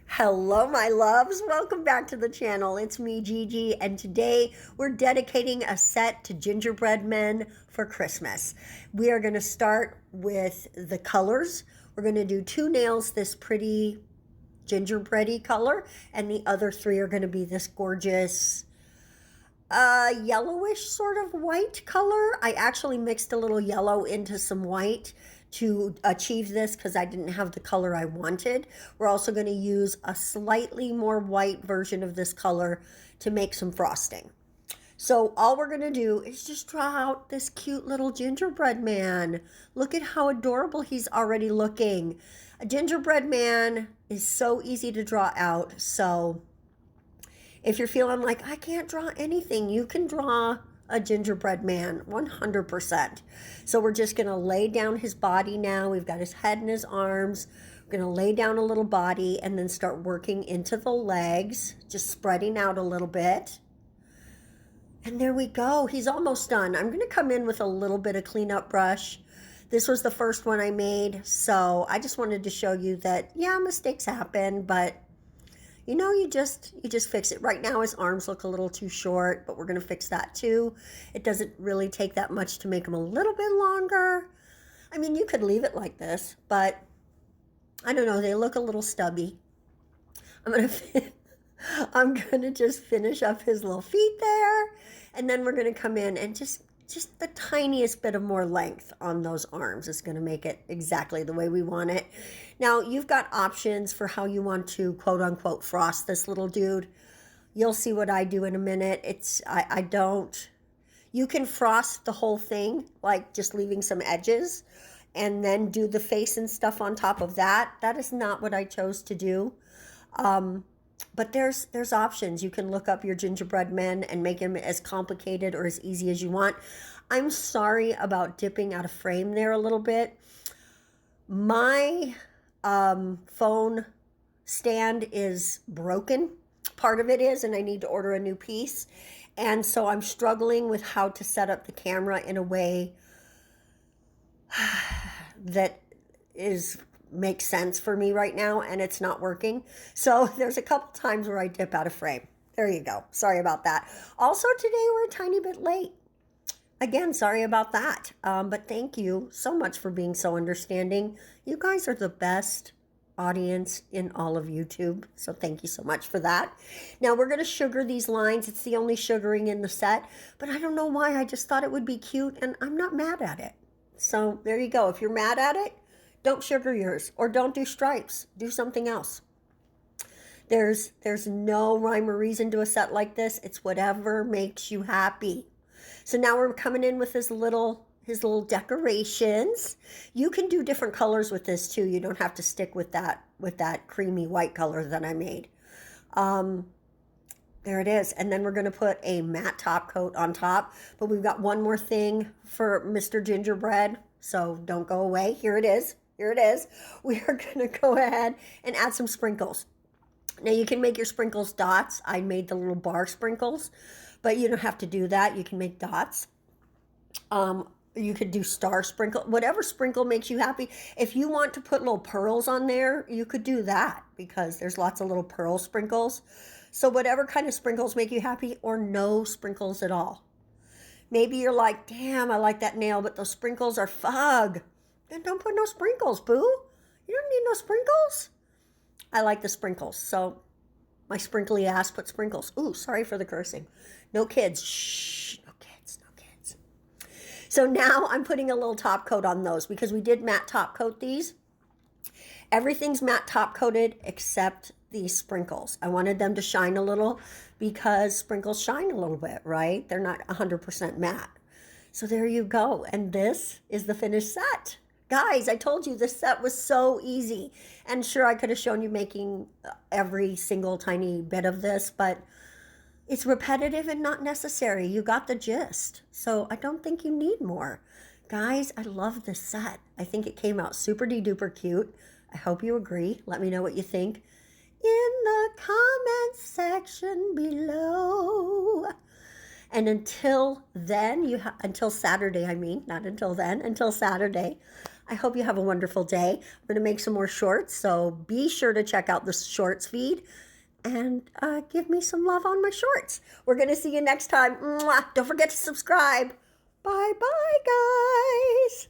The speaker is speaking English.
Hello, my loves. Welcome back to the channel. It's me, Gigi, and today we're dedicating a set to Gingerbread Men for Christmas. We are going to start with the colors. We're going to do 2 nails this pretty gingerbready color, and the other 3 are going to be this gorgeous yellowish sort of white color. I actually mixed a little yellow into some white to achieve this because I didn't have the color I wanted. We're also going to use a slightly more white version of this color to make some frosting. So all we're going to do is just draw out this cute little gingerbread man. Look at how adorable he's already looking. A gingerbread man is so easy to draw out. So if you're feeling like, I can't draw anything, you can draw a gingerbread man 100%. So we're just going to lay down his body now. We've got his head and his arms. We're going to lay down a little body and then start working into the legs, just spreading out a little bit. And there we go. He's almost done. I'm going to come in with a little bit of cleanup brush. This was the first one I made, so I just wanted to show you that, yeah, mistakes happen, but you know, you just fix it. Right now his arms look a little too short, but we're going to fix that too. It doesn't really take that much to make them a little bit longer. I mean, you could leave it like this, but I don't know, they look a little stubby. I'm going to just finish up his little feet there, and then we're going to come in and just the tiniest bit of more length on those arms is going to make it exactly the way we want it. Now, you've got options for how you want to quote unquote frost this little dude. You'll see what I do in a minute. You can frost the whole thing, like just leaving some edges and then do the face and stuff on top of that. That is not what I chose to do. But there's options. You can look up your gingerbread men and make him as complicated or as easy as you want. I'm sorry about dipping out of frame there a little bit. My phone stand is broken. Part of it is, and I need to order a new piece. And so I'm struggling with how to set up the camera in a way that makes sense for me right now, and it's not working. So there's a couple times where I dip out of frame. There you go. Sorry about that. Also today we're a tiny bit late. Again, sorry about that. But thank you so much for being so understanding. You guys are the best audience in all of YouTube. So thank you so much for that. Now we're going to sugar these lines. It's the only sugaring in the set, but I don't know why. I just thought it would be cute, and I'm not mad at it. So there you go. If you're mad at it, don't sugar yours, or don't do stripes. Do something else. There's no rhyme or reason to a set like this. It's whatever makes you happy. So now we're coming in with his little decorations. You can do different colors with this too. You don't have to stick with that creamy white color that I made. There it is. And then we're going to put a matte top coat on top. But we've got one more thing for Mr. Gingerbread. So don't go away. Here it is. Here it is. We are going to go ahead and add some sprinkles. Now you can make your sprinkles dots. I made the little bar sprinkles, but you don't have to do that. You can make dots. You could do star sprinkle, whatever sprinkle makes you happy. If you want to put little pearls on there, you could do that because there's lots of little pearl sprinkles. So whatever kind of sprinkles make you happy, or no sprinkles at all. Maybe you're like, damn, I like that nail, but those sprinkles are fug. Then don't put no sprinkles, boo. You don't need no sprinkles. I like the sprinkles, so my sprinkly ass put sprinkles. Ooh, sorry for the cursing. No kids. Shh, no kids, no kids. So now I'm putting a little top coat on those because we did matte top coat these. Everything's matte top coated except these sprinkles. I wanted them to shine a little because sprinkles shine a little bit, right? They're not 100% matte. So there you go. And this is the finished set. Guys, I told you this set was so easy. And sure, I could have shown you making every single tiny bit of this, but it's repetitive and not necessary. You got the gist. So I don't think you need more. Guys, I love this set. I think it came out super duper cute. I hope you agree. Let me know what you think in the comment section below. And until then, until Saturday, I mean, not until then, until Saturday, I hope you have a wonderful day. I'm going to make some more shorts, so be sure to check out the shorts feed and give me some love on my shorts. We're going to see you next time. Mwah. Don't forget to subscribe. Bye-bye, guys.